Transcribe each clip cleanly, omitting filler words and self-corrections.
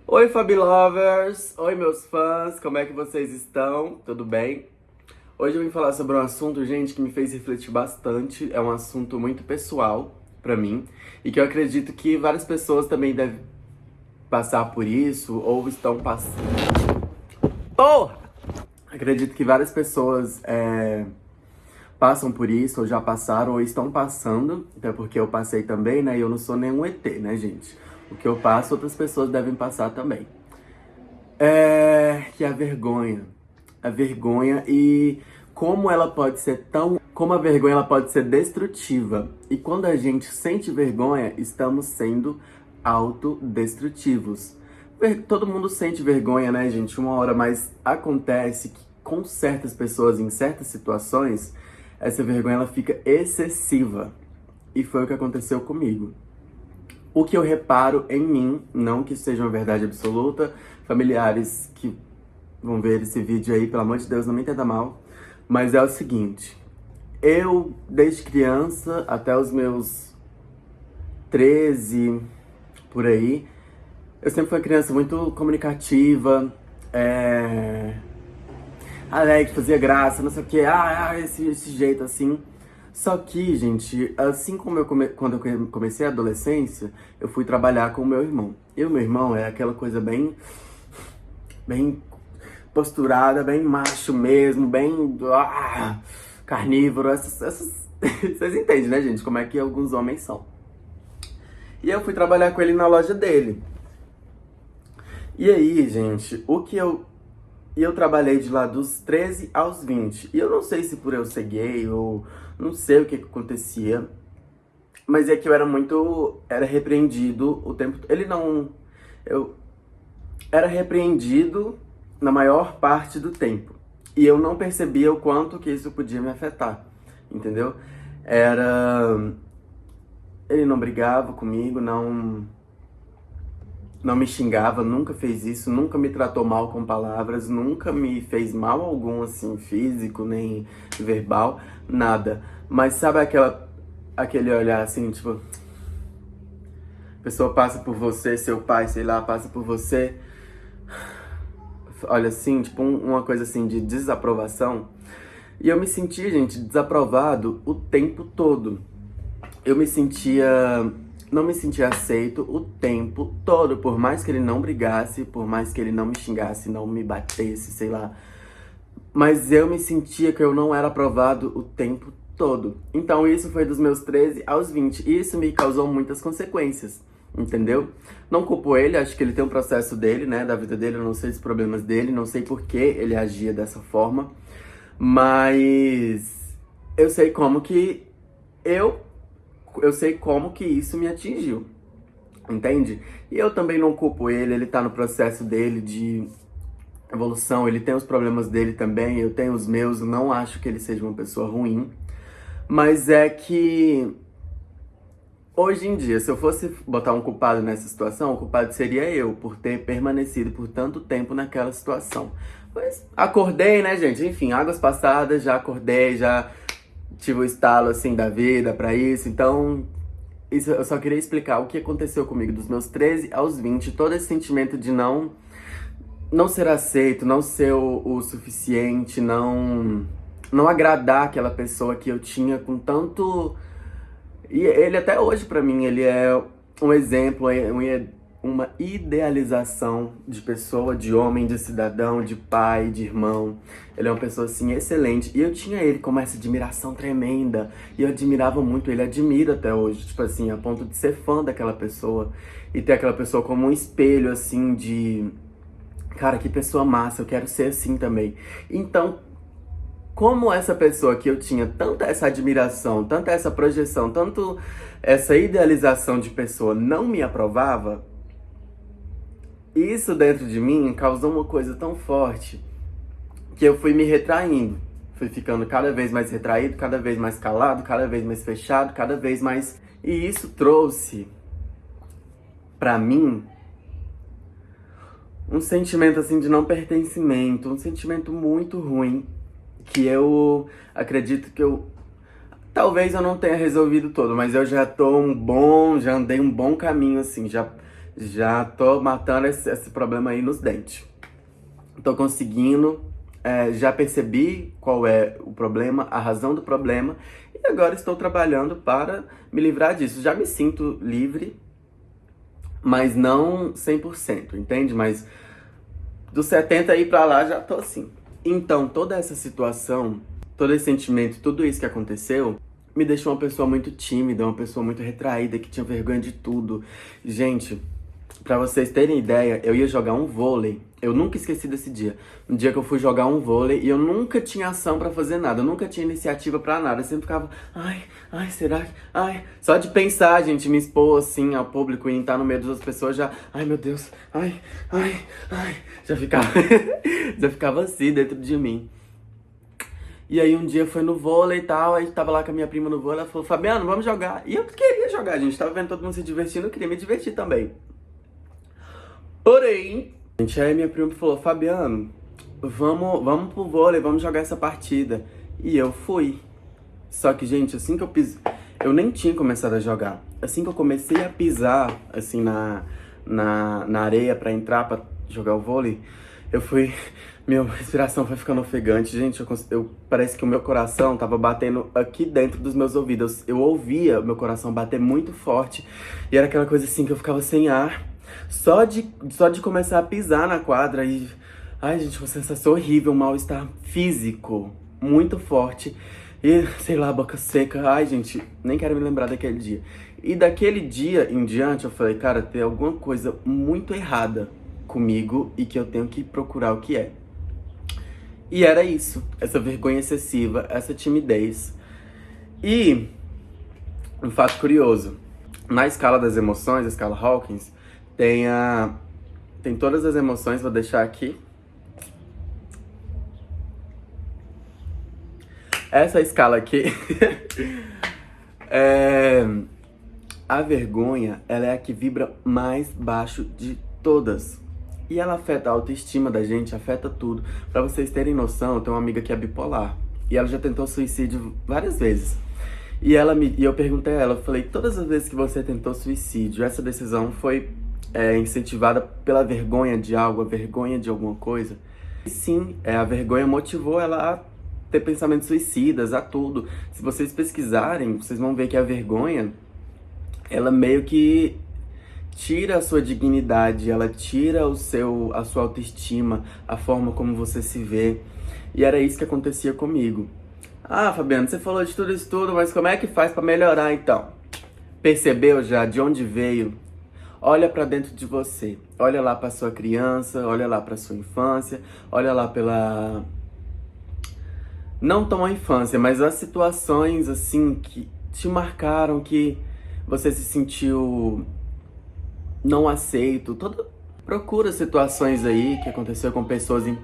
Oi, Fabi Lovers! Oi, meus fãs! Como é que vocês estão? Tudo bem? Hoje eu vim falar sobre um assunto, gente, que me fez refletir bastante. É um assunto muito pessoal pra mim e que eu acredito que várias pessoas também devem passar por isso ou estão passando. Porra! Acredito que várias pessoas passam por isso, ou já passaram, ou estão passando, até porque eu passei também, né? E eu não sou nenhum ET, né, gente? O que eu passo, outras pessoas devem passar também. Que é a vergonha. A vergonha e como ela pode ser tão. Como a vergonha ela pode ser destrutiva. E quando a gente sente vergonha, estamos sendo autodestrutivos. Todo mundo sente vergonha, né, gente? Uma hora, mas acontece que com certas pessoas, em certas situações, essa vergonha ela fica excessiva. E foi o que aconteceu comigo. O que eu reparo em mim, não que seja uma verdade absoluta, familiares que vão ver esse vídeo aí, pelo amor de Deus, não me entenda mal, mas é o seguinte, eu, desde criança até os meus 13, por aí, eu sempre fui uma criança muito comunicativa, alegre, fazia graça, não sei o que, esse jeito assim. Só que, gente, assim como quando eu comecei a adolescência, eu fui trabalhar com o meu irmão. E o meu irmão é aquela coisa bem posturada, bem macho mesmo, bem carnívoro, vocês entendem, né, gente, como é que alguns homens são. E eu fui trabalhar com ele na loja dele. E aí, gente, eu trabalhei de lá dos 13 aos 20. E eu não sei se por eu ser gay ou não sei o que acontecia, mas é que eu era repreendido o tempo. Ele não. Eu era repreendido na maior parte do tempo. E eu não percebia o quanto que isso podia me afetar, entendeu? Era. Ele não brigava comigo, não me xingava, nunca fez isso, nunca me tratou mal com palavras, nunca me fez mal algum, assim, físico, nem verbal, nada. Mas sabe aquele olhar assim, tipo, a pessoa passa por você, seu pai, sei lá, passa por você, olha assim, tipo, uma coisa assim de desaprovação. E eu me sentia, gente, desaprovado o tempo todo. Eu me sentia não me sentia aceito o tempo todo, por mais que ele não brigasse, por mais que ele não me xingasse, não me batesse, sei lá. Mas eu me sentia que eu não era aprovado o tempo todo. Então isso foi dos meus 13 aos 20. E isso me causou muitas consequências, entendeu? Não culpo ele, acho que ele tem um processo dele, né, da vida dele, eu não sei os problemas dele, não sei por que ele agia dessa forma. Mas eu sei como que eu eu sei como que isso me atingiu, entende? E eu também não culpo ele, ele tá no processo dele de evolução, ele tem os problemas dele também, eu tenho os meus, eu não acho que ele seja uma pessoa ruim, mas é que hoje em dia, se eu fosse botar um culpado nessa situação, o culpado seria eu, por ter permanecido por tanto tempo naquela situação. Mas acordei, né, gente? Enfim, águas passadas, já acordei, já tive o estalo, assim, da vida pra isso. Então, isso eu só queria explicar o que aconteceu comigo dos meus 13 aos 20. Todo esse sentimento de não ser aceito, não ser o suficiente, não agradar aquela pessoa que eu tinha com tanto. E ele até hoje pra mim, ele é um exemplo, uma idealização de pessoa, de homem, de cidadão, de pai, de irmão. Ele é uma pessoa assim excelente. E eu tinha ele como essa admiração tremenda. E eu admirava muito, ele admira até hoje, tipo assim, a ponto de ser fã daquela pessoa e ter aquela pessoa como um espelho assim de cara, que pessoa massa, eu quero ser assim também. Então, como essa pessoa que eu tinha tanta essa admiração, tanta essa projeção, tanto essa idealização de pessoa não me aprovava, isso dentro de mim causou uma coisa tão forte que eu fui me retraindo. Fui ficando cada vez mais retraído, cada vez mais calado, cada vez mais fechado, cada vez mais. E isso trouxe pra mim um sentimento assim de não pertencimento, um sentimento muito ruim que eu acredito que talvez eu não tenha resolvido todo, mas eu já tô já andei um bom caminho assim, já Já tô matando esse problema aí nos dentes. Tô conseguindo, já percebi qual é o problema, a razão do problema, e agora estou trabalhando para me livrar disso. Já me sinto livre, mas não 100%, entende? Mas dos 70 aí pra lá já tô assim. Então, toda essa situação, todo esse sentimento, tudo isso que aconteceu, me deixou uma pessoa muito tímida, uma pessoa muito retraída, que tinha vergonha de tudo. Gente, pra vocês terem ideia, eu ia jogar um vôlei. Eu nunca esqueci desse dia. Um dia que eu fui jogar um vôlei e eu nunca tinha ação pra fazer nada. Eu nunca tinha iniciativa pra nada. Eu sempre ficava, ai, será que... Ai. Só de pensar, gente, me expor assim ao público e estar no meio das outras pessoas já... Ai, meu Deus. Ai. Já ficava... já ficava assim dentro de mim. E aí um dia foi no vôlei e tal, aí tava lá com a minha prima no vôlei, ela falou, Fabiano, vamos jogar. E eu queria jogar, gente. Tava vendo todo mundo se divertindo, eu queria me divertir também. Porém, gente, aí minha prima falou, Fabiano, vamos pro vôlei, vamos jogar essa partida. E eu fui. Só que, gente, assim que eu pisei, eu nem tinha começado a jogar. Assim que eu comecei a pisar, assim, na areia pra entrar, pra jogar o vôlei, eu fui... Minha respiração foi ficando ofegante, gente, parece que o meu coração tava batendo aqui dentro dos meus ouvidos. Eu ouvia o meu coração bater muito forte, e era aquela coisa assim que eu ficava sem ar. Só de começar a pisar na quadra e... Ai, gente, uma sensação horrível, um mal-estar físico muito forte. E, sei lá, boca seca. Ai, gente, nem quero me lembrar daquele dia. E daquele dia em diante, eu falei, cara, tem alguma coisa muito errada comigo e que eu tenho que procurar o que é. E era isso, essa vergonha excessiva, essa timidez. E, um fato curioso, na escala das emoções, a escala Hawkins, tem todas as emoções, vou deixar aqui. Essa escala aqui, a vergonha, ela é a que vibra mais baixo de todas. E ela afeta a autoestima da gente, afeta tudo. Pra vocês terem noção, eu tenho uma amiga que é bipolar. E ela já tentou suicídio várias vezes. E eu perguntei a ela, eu falei, todas as vezes que você tentou suicídio, essa decisão foi incentivada pela vergonha de algo, a vergonha de alguma coisa? E sim, a vergonha motivou ela a ter pensamentos suicidas, a tudo. Se vocês pesquisarem, vocês vão ver que a vergonha, ela meio que tira a sua dignidade, ela tira a sua autoestima, a forma como você se vê. E era isso que acontecia comigo. Ah, Fabiano, você falou de tudo isso tudo, mas como é que faz pra melhorar então? Percebeu já de onde veio? Olha pra dentro de você. Olha lá pra sua criança, olha lá pra sua infância, olha lá pela... Não tão a infância, mas as situações assim que te marcaram, que você se sentiu não aceito. Procura situações aí que aconteceu com pessoas em...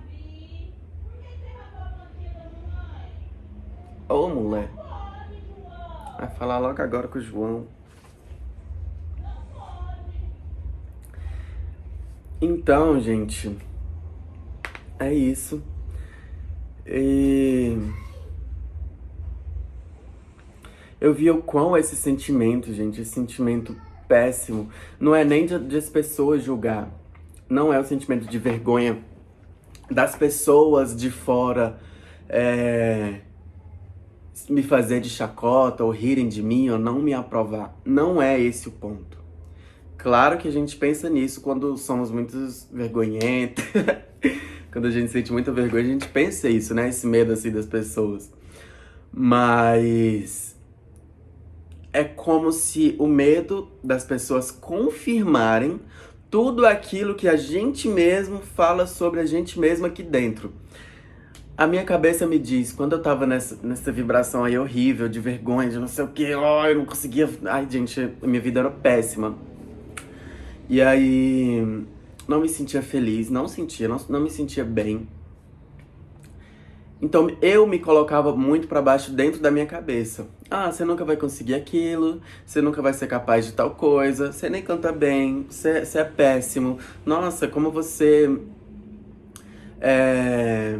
Ô, mulher. Vai falar logo agora com o João. Então, gente, é isso. E eu vi o quão esse sentimento, gente, esse sentimento péssimo, não é nem de as pessoas julgar, não é o sentimento de vergonha das pessoas de fora me fazer de chacota ou rirem de mim ou não me aprovar. Não é esse o ponto. Claro que a gente pensa nisso quando somos muito vergonhentos. Quando a gente sente muita vergonha, a gente pensa isso, né? Esse medo assim das pessoas. Mas é como se o medo das pessoas confirmarem tudo aquilo que a gente mesmo fala sobre a gente mesmo aqui dentro. A minha cabeça me diz, quando eu tava nessa vibração aí horrível, de vergonha, de não sei o que, eu não conseguia... Ai, gente, a minha vida era péssima. E aí, não me sentia feliz, não me sentia bem. Então, eu me colocava muito pra baixo dentro da minha cabeça. Ah, você nunca vai conseguir aquilo, você nunca vai ser capaz de tal coisa, você nem canta bem, você é péssimo. Nossa, como você é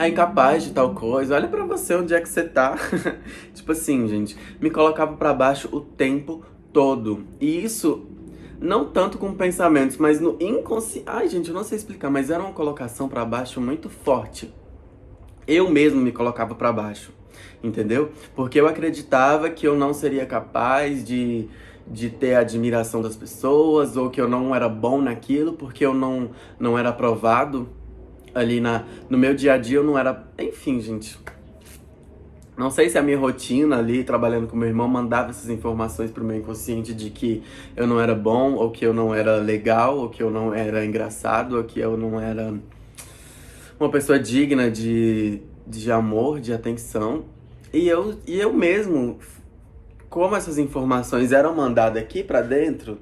incapaz de tal coisa, olha pra você onde é que você tá. Tipo assim, gente, me colocava pra baixo o tempo todo. E isso não tanto com pensamentos, mas no inconsciente. Ai, gente, eu não sei explicar, mas era uma colocação pra baixo muito forte. Eu mesmo me colocava pra baixo, entendeu? Porque eu acreditava que eu não seria capaz de ter a admiração das pessoas, ou que eu não era bom naquilo, porque eu não era aprovado ali no meu dia a dia, eu não era. Enfim, gente. Não sei se a minha rotina ali, trabalhando com meu irmão, mandava essas informações pro meu inconsciente de que eu não era bom, ou que eu não era legal, ou que eu não era engraçado, ou que eu não era uma pessoa digna de amor, de atenção. E eu mesmo, como essas informações eram mandadas aqui pra dentro,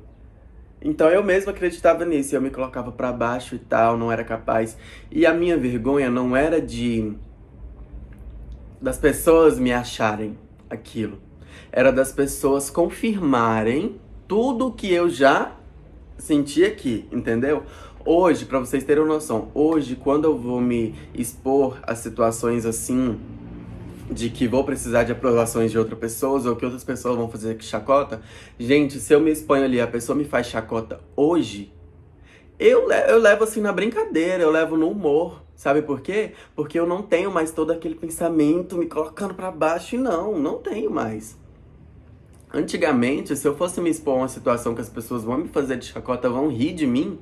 então eu mesmo acreditava nisso, eu me colocava pra baixo e tal, não era capaz. E a minha vergonha não era de das pessoas me acharem aquilo. Era das pessoas confirmarem tudo que eu já senti aqui, entendeu? Hoje, pra vocês terem uma noção, hoje quando eu vou me expor a situações assim, de que vou precisar de aprovações de outras pessoas ou que outras pessoas vão fazer chacota, gente, se eu me exponho ali, a pessoa me faz chacota hoje, eu levo assim na brincadeira, eu levo no humor. Sabe por quê? Porque eu não tenho mais todo aquele pensamento me colocando pra baixo e não tenho mais. Antigamente, se eu fosse me expor a uma situação que as pessoas vão me fazer de chacota, vão rir de mim,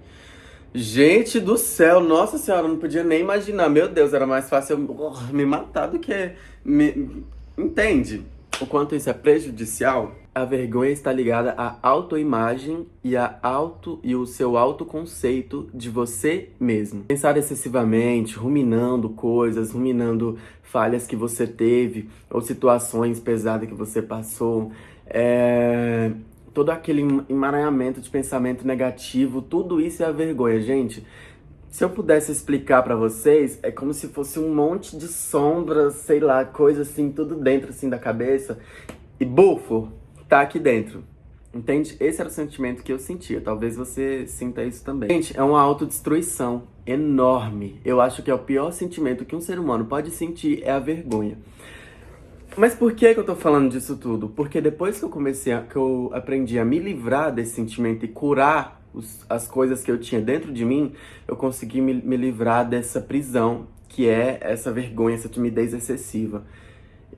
gente do céu, nossa senhora, eu não podia nem imaginar. Meu Deus, era mais fácil eu me matar do que me... Entende o quanto isso é prejudicial? A vergonha está ligada à autoimagem e o seu autoconceito de você mesmo. Pensar excessivamente, ruminando coisas, ruminando falhas que você teve ou situações pesadas que você passou, todo aquele emaranhamento de pensamento negativo, tudo isso é a vergonha, gente. Se eu pudesse explicar pra vocês, é como se fosse um monte de sombras, sei lá, coisa assim, tudo dentro assim da cabeça. E bufo, tá aqui dentro. Entende? Esse era o sentimento que eu sentia. Talvez você sinta isso também. Gente, é uma autodestruição enorme. Eu acho que é o pior sentimento que um ser humano pode sentir é a vergonha. Mas por que eu tô falando disso tudo? Porque depois que eu aprendi a me livrar desse sentimento e curar as coisas que eu tinha dentro de mim, eu consegui me livrar dessa prisão, que é essa vergonha, essa timidez excessiva.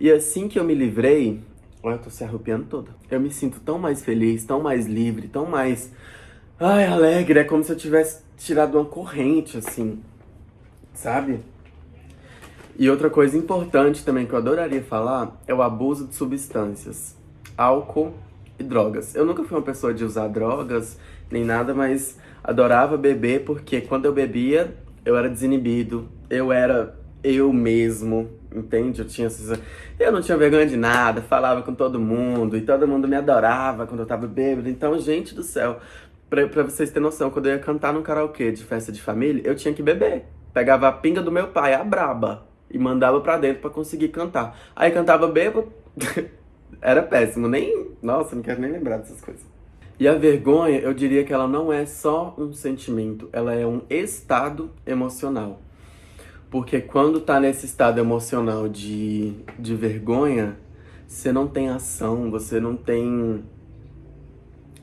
E assim que eu me livrei, olha, eu tô se arrupiando toda. Eu me sinto tão mais feliz, tão mais livre, tão mais, ai, alegre. É como se eu tivesse tirado uma corrente, assim, sabe? E outra coisa importante também que eu adoraria falar é o abuso de substâncias, álcool e drogas. Eu nunca fui uma pessoa de usar drogas nem nada, mas adorava beber porque quando eu bebia, eu era desinibido, eu era eu mesmo, entende? Eu não tinha vergonha de nada, falava com todo mundo e todo mundo me adorava quando eu tava bêbado. Então, gente do céu, pra vocês terem noção, quando eu ia cantar num karaokê de festa de família, eu tinha que beber. Pegava a pinga do meu pai, a braba, e mandava pra dentro pra conseguir cantar. Aí cantava bêbado, era péssimo, nossa, não quero nem lembrar dessas coisas. E a vergonha, eu diria que ela não é só um sentimento, ela é um estado emocional. Porque quando tá nesse estado emocional de vergonha, você não tem ação, você não tem,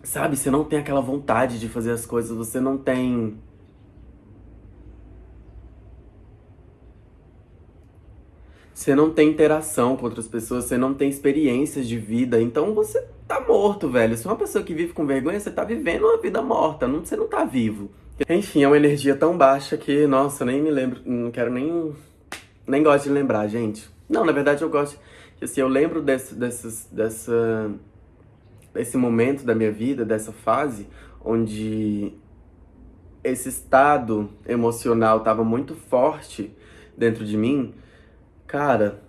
sabe, você não tem aquela vontade de fazer as coisas, você não tem... Você não tem interação com outras pessoas, você não tem experiências de vida, então você tá morto, velho. Se uma pessoa que vive com vergonha, você tá vivendo uma vida morta, você não tá vivo. Enfim, é uma energia tão baixa que, nossa, eu nem me lembro, não quero nem gosto de lembrar, gente. Não, na verdade eu gosto, assim, eu lembro desse momento da minha vida, dessa fase, onde esse estado emocional tava muito forte dentro de mim. Cara,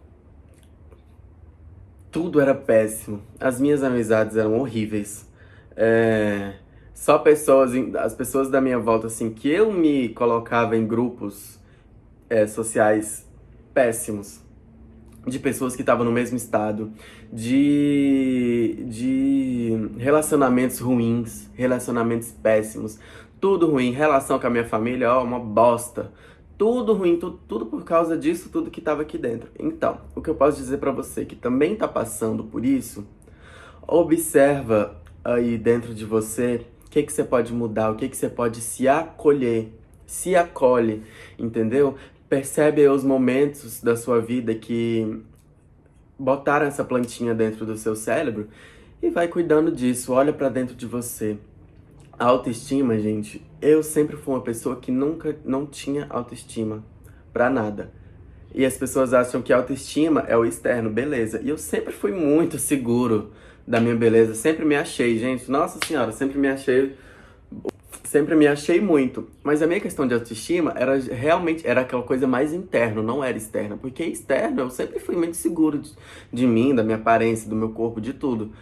tudo era péssimo. As minhas amizades eram horríveis. Só as pessoas da minha volta, assim, que eu me colocava em grupos sociais péssimos, de pessoas que estavam no mesmo estado, de relacionamentos ruins, relacionamentos péssimos, tudo ruim. Relação com a minha família, ó, uma bosta. Tudo ruim, tudo por causa disso, tudo que tava aqui dentro. Então, o que eu posso dizer pra você que também tá passando por isso, observa aí dentro de você, o que que você pode mudar, o que que você pode se acolher, se acolhe, entendeu? Percebe aí os momentos da sua vida que botaram essa plantinha dentro do seu cérebro e vai cuidando disso, olha pra dentro de você. A autoestima, gente, eu sempre fui uma pessoa que nunca não tinha autoestima pra nada. E as pessoas acham que a autoestima é o externo, beleza. E eu sempre fui muito seguro da minha beleza, sempre me achei, gente. Nossa senhora, sempre me achei muito. Mas a minha questão de autoestima era realmente era aquela coisa mais interna, não era externa. Porque externo eu sempre fui muito seguro de mim, da minha aparência, do meu corpo, de tudo.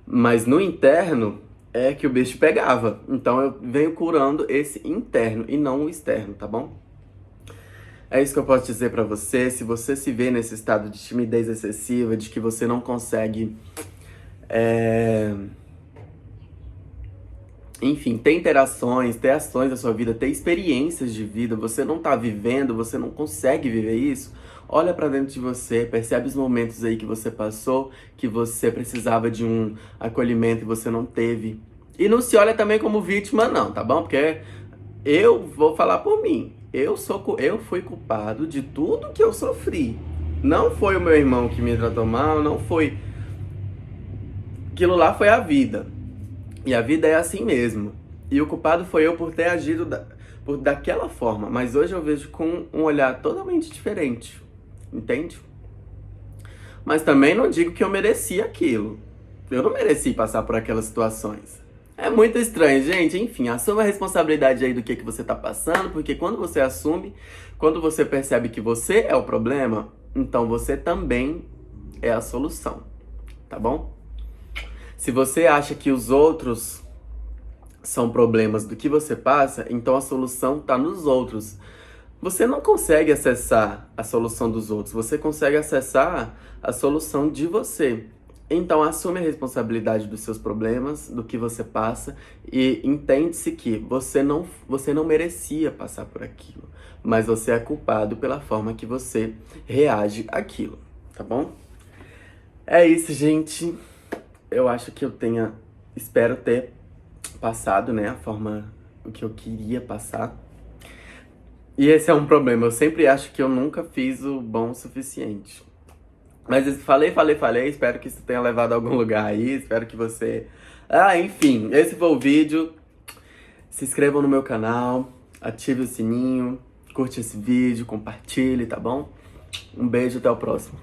Mas no interno é que o bicho pegava. Então eu venho curando esse interno e não o externo, tá bom? É isso que eu posso dizer pra você. Se você se vê nesse estado de timidez excessiva, de que você não consegue, é, enfim, ter interações, ter ações da sua vida, ter experiências de vida, você não tá vivendo, você não consegue viver isso, olha pra dentro de você, percebe os momentos aí que você passou, que você precisava de um acolhimento e você não teve. E não se olha também como vítima, não, tá bom? Porque eu vou falar por mim. Eu fui culpado de tudo que eu sofri. Não foi o meu irmão que me tratou mal, não foi. Aquilo lá foi a vida. E a vida é assim mesmo. E o culpado foi eu por ter agido daquela forma. Mas hoje eu vejo com um olhar totalmente diferente. Entende? Mas também não digo que eu merecia aquilo. Eu não mereci passar por aquelas situações. É muito estranho, gente. Enfim, assuma a responsabilidade aí do que você tá passando, porque quando você assume, quando você percebe que você é o problema, então você também é a solução, tá bom? Se você acha que os outros são problemas do que você passa, então a solução tá nos outros. Você não consegue acessar a solução dos outros, você consegue acessar a solução de você. Então, assume a responsabilidade dos seus problemas, do que você passa e entende-se que você não merecia passar por aquilo, mas você é culpado pela forma que você reage àquilo, tá bom? É isso, gente. Eu acho que espero ter passado, né, a forma o que eu queria passar. E esse é um problema, eu sempre acho que eu nunca fiz o bom o suficiente. Mas falei, espero que isso tenha levado a algum lugar aí, espero que você... enfim, esse foi o vídeo. Se inscrevam no meu canal, ative o sininho, curte esse vídeo, compartilhe, tá bom? Um beijo, até o próximo.